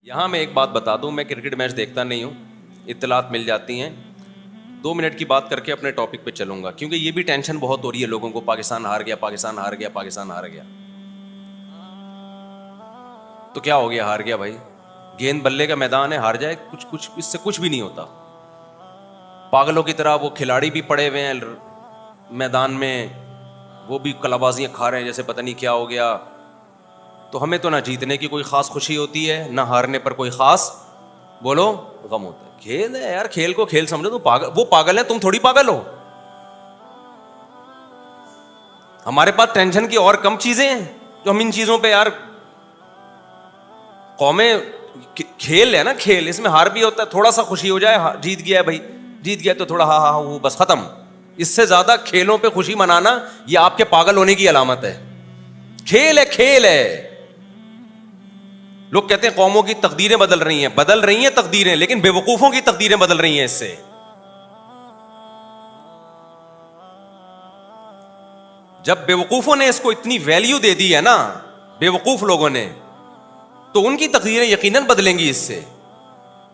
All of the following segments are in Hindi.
यहाँ मैं एक बात बता दूं, मैं क्रिकेट मैच देखता नहीं हूँ, इत्तलात मिल जाती हैं। 2 मिनट की बात करके अपने टॉपिक पे चलूंगा, क्योंकि ये भी टेंशन बहुत हो रही है लोगों को, पाकिस्तान हार गया, पाकिस्तान हार गया, पाकिस्तान हार गया। तो क्या हो गया, हार गया भाई, गेंद बल्ले का मैदान है, हार जाए, कुछ कुछ इससे कुछ भी नहीं होता। पागलों की तरह वो खिलाड़ी भी पड़े हुए हैं मैदान में, वो भी कलाबाजियां खा रहे हैं जैसे पता नहीं क्या हो गया। तो हमें तो ना जीतने की कोई खास खुशी होती है, ना हारने पर कोई खास बोलो गम होता है। खेल है यार, खेल को खेल समझो। तो पागल, वो पागल है, तुम थोड़ी पागल हो। हमारे पास टेंशन की और कम चीजें हैं जो हम इन चीजों पे यार कौमें। खेल है ना, खेल, इसमें हार भी होता है, थोड़ा सा खुशी हो जाए, जीत गया भाई, जीत गया तो थोड़ा हा हा वो बस खत्म। इससे ज्यादा खेलों पे खुशी मनाना ये आपके पागल होने की अलामत है। खेल है, खेल है। लोग कहते हैं कौमों की तकदीरें बदल रही हैं तकदीरें, लेकिन बेवकूफों की तकदीरें बदल रही हैं इससे। जब बेवकूफों ने इसको इतनी वैल्यू दे दी है ना, बेवकूफ लोगों ने, तो उनकी तकदीरें यकीनन बदलेंगी इससे।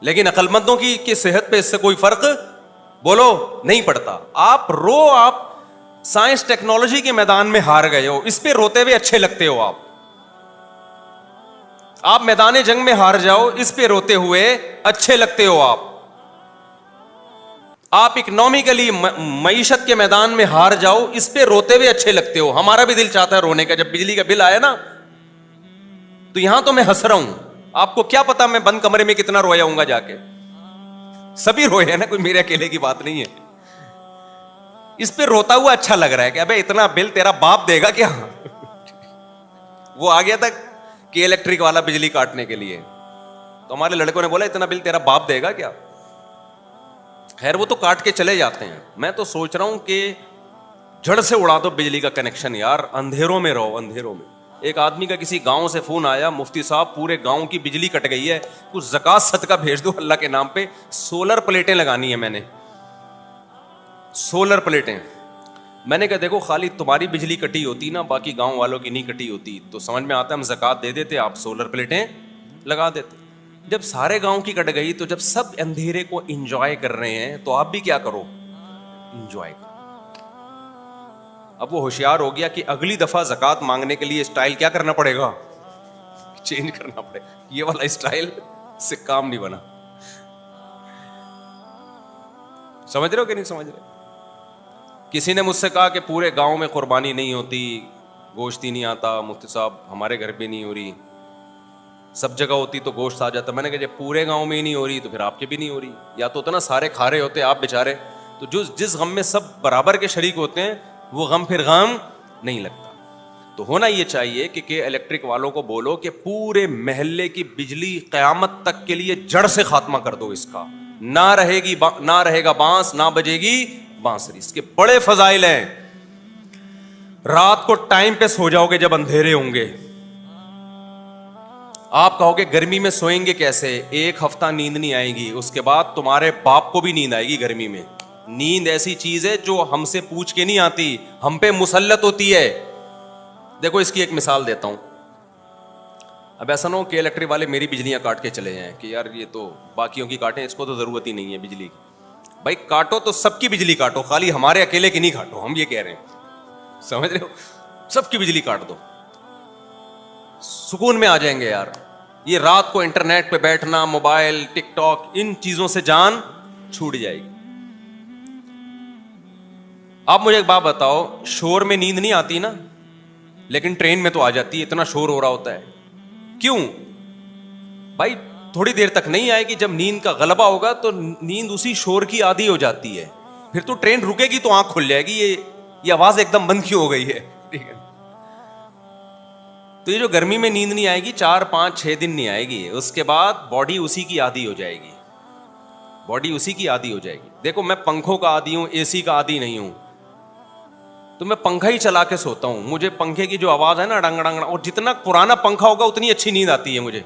लेकिन अक्लमंदों की सेहत पे इससे कोई फर्क बोलो नहीं पड़ता। आप साइंस टेक्नोलॉजी के मैदान में हार गए हो, इस पे रोते हुए अच्छे लगते हो। आप मैदान जंग में हार जाओ, इस पे रोते हुए अच्छे लगते हो। आप इकोनॉमिकली मईशत के मैदान में हार जाओ, इस पे रोते हुए अच्छे लगते हो। हमारा भी दिल चाहता है रोने का। जब बिजली का बिल आया ना, तो यहां तो मैं हंस रहा हूं, आपको क्या पता मैं बंद कमरे में कितना रोया हूंगा जाके। सभी रोए हैं ना, कोई मेरे अकेले की बात नहीं है। इस पे रोता हुआ अच्छा लग रहा है कि अबे इतना बिल तेरा बाप देगा क्या। वो आ गया था कि इलेक्ट्रिक वाला बिजली काटने के लिए, तो हमारे लड़कों ने बोला इतना बिल तेरा बाप देगा क्या। खैर वो तो काट के चले जाते हैं। मैं तो सोच रहा हूं कि जड़ से उड़ा दो बिजली का कनेक्शन यार, अंधेरों में रहो, अंधेरों में। एक आदमी का किसी गांव से फोन आया, मुफ्ती साहब पूरे गांव की बिजली कट गई है, कुछ ज़कात सदका भेज दो अल्लाह के नाम पे। सोलर प्लेटें लगानी है मैंने, सोलर प्लेटें। मैंने कहा देखो, खाली तुम्हारी बिजली कटी होती ना, बाकी गांव वालों की नहीं कटी होती, तो समझ में आता हम ज़कात दे देते, आप सोलर प्लेटें लगा देते। जब सारे गांव की कट गई, तो जब सब अंधेरे को एंजॉय कर रहे हैं, तो आप भी क्या करो, एंजॉय करो। अब वो होशियार हो गया कि अगली दफा ज़कात मांगने के लिए स्टाइल क्या करना पड़ेगा, चेंज करना पड़ेगा। ये वाला स्टाइल से काम नहीं बना। समझ रहे हो कि नहीं समझ रहे। किसी ने मुझसे कहा कि पूरे गांव में कुर्बानी नहीं होती, गोश्त ही नहीं आता। मुफ्ती साहब हमारे घर पे नहीं हो रही, सब जगह होती तो गोश्त आ जाता। मैंने कहा जब पूरे गांव में ही नहीं हो रही तो फिर आपके भी नहीं हो रही। या तो ना सारे खा रहे होते आप बेचारे, तो जो जिस गम में सब बराबर के शरीक होते हैं, वो गम फिर गम नहीं लगता। तो होना ये चाहिए कि इलेक्ट्रिक वालों को बोलो कि पूरे महल्ले की बिजली क़यामत तक के लिए जड़ से खात्मा कर दो इसका। ना रहेगा बांस, ना बजेगी बांसुरी। इसके बड़े फजाइल हैं। रात को टाइम पे सो जाओगे जब अंधेरे होंगे। आप कहोगे गर्मी में सोएंगे कैसे, 1 हफ्ता नींद नहीं आएगी, उसके बाद तुम्हारे बाप को भी नींद आएगी गर्मी में। नींद ऐसी चीज है जो हमसे पूछ के नहीं आती, हम पे मुसल्लत होती है। देखो इसकी एक मिसाल देता हूं। अब ऐसा ना हो कि इलेक्ट्रिक वाले मेरी बिजलियां काट के चले जाएं कि यार ये तो बाकियों की काटें, इसको तो जरूरत ही नहीं है बिजली की। भाई काटो तो सबकी बिजली काटो, खाली हमारे अकेले की नहीं काटो। हम ये कह रहे हैं, समझ रहे हो, सबकी बिजली काट दो, सुकून में आ जाएंगे यार। ये रात को इंटरनेट पे बैठना, मोबाइल, टिकटॉक, इन चीजों से जान छूट जाएगी। आप मुझे एक बात बताओ, शोर में नींद नहीं आती ना, लेकिन ट्रेन में तो आ जाती है, इतना शोर हो रहा होता है। क्यों भाई, थोड़ी देर तक नहीं आएगी, जब नींद का गलबा होगा तो नींद उसी शोर की आदी हो जाती है। फिर तो ट्रेन रुकेगी तो आंख खुल जाएगी, ये आवाज एकदम बंद क्यों हो गई है। ठीक है, तो ये जो गर्मी में नींद नहीं आएगी, 4, 5, 6 दिन नहीं आएगी, उसके बाद बॉडी उसी की आदी हो जाएगी, बॉडी उसी की आदी हो जाएगी। देखो मैं पंखों का आदी हूं, एसी का आदी नहीं हूं, तो मैं पंखा ही चला के सोता हूं। मुझे पंखे की जो आवाज है ना, डंग डंग, और जितना पुराना पंखा होगा उतनी अच्छी नींद आती है मुझे।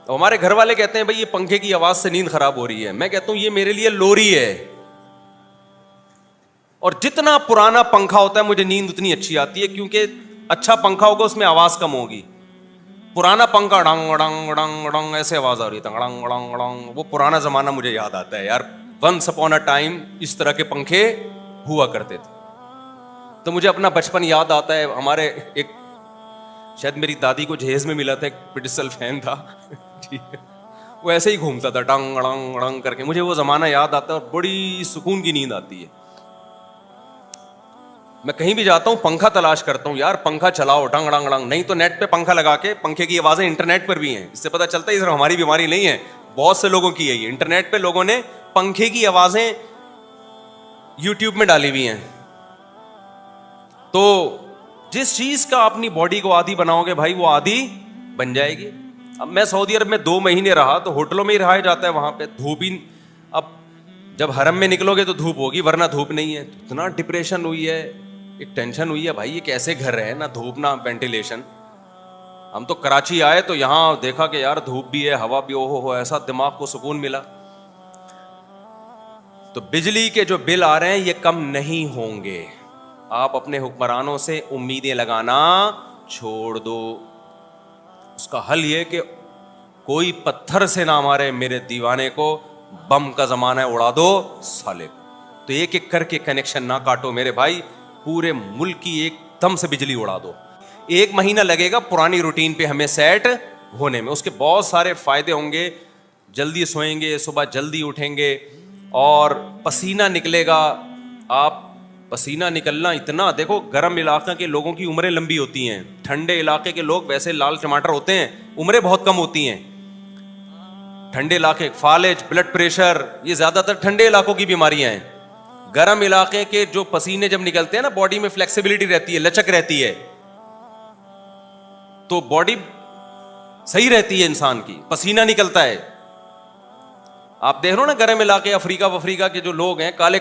तो हमारे घर वाले कहते हैं भाई ये पंखे की आवाज से नींद खराब हो रही है। मैं कहता हूं ये मेरे लिए लोरी है, और जितना पुराना पंखा होता है मुझे नींद उतनी अच्छी आती है, क्योंकि अच्छा पंखा होगा उसमें आवाज कम होगी। पुराना पंखा डंग डंग डंग डंग ऐसे आवाज आ रही था, डंग डंग डंग। वो पुराना जमाना मुझे याद आता है यार। वंस अपॉन अ टाइम इस तरह के पंखे हुआ करते थे। तो मुझे अपना बचपन याद आता है। हमारे एक, शायद मेरी दादी को जहेज में मिला था, एक पिटिसल फैन था ठीक है, वो ऐसे ही घूमता था डंग डंग डंग करके। मुझे वो जमाना याद आता है और बड़ी सुकून की नींद आती है। मैं कहीं भी जाता हूं पंखा तलाश करता हूं, यार पंखा चलाओ डंग डंग डंग। नहीं तो नेट पे पंखा लगा के, पंखे की आवाजें इंटरनेट पर भी हैं। इससे पता चलता है ये सिर्फ हमारी बीमारी नहीं है, बहुत से लोगों की है ये। इंटरनेट पे लोगों ने पंखे की आवाजें यूट्यूब में डाली हुई हैं। तो जिस चीज का अपनी बॉडी को आदी बनाओगे भाई, वो आदी बन जाएगी। अब मैं सऊदी अरब में 2 महीने रहा तो होटलों में ही रहा जाता है, वहां पे धूप ही। अब जब हरम में निकलोगे तो धूप होगी, वरना धूप नहीं है। तो इतना डिप्रेशन हुई है, एक टेंशन हुई है भाई, ये कैसे घर है, ना धूप ना वेंटिलेशन। हम तो कराची आए तो यहां देखा कि यार धूप भी है, हवा भी, हो ऐसा दिमाग को सुकून मिला। तो बिजली के जो बिल आ रहे हैं ये कम नहीं होंगे। आप अपने हुक्मरानों से उम्मीदें लगाना छोड़ दो। उसका हल ये कि कोई पत्थर से ना मारे मेरे दीवाने को, बम का जमाना है उड़ा दो साले को। तो एक एक करके कनेक्शन ना काटो मेरे भाई, पूरे मुल्क की एकदम से बिजली उड़ा दो। 1 महीना लगेगा पुरानी रूटीन पे हमें सेट होने में। उसके बहुत सारे फायदे होंगे। जल्दी सोएंगे, सुबह जल्दी उठेंगे और पसीना निकलेगा। आप पसीना निकलना इतना, देखो गर्म इलाके के लोगों की उम्रें लंबी होती हैं, ठंडे इलाके के लोग वैसे लाल टमाटर होते हैं, उम्रें बहुत कम होती हैं। ठंडे इलाके, फालिज, ब्लड प्रेशर, ये ज्यादातर ठंडे इलाकों की बीमारियां हैं। गर्म इलाके के जो पसीने जब निकलते हैं ना, बॉडी में फ्लेक्सिबिलिटी रहती है, लचक रहती है, तो बॉडी सही रहती है इंसान की, पसीना निकलता है। आप देख रहे हो ना गर्म इलाके, अफ्रीका के जो लोग हैं काले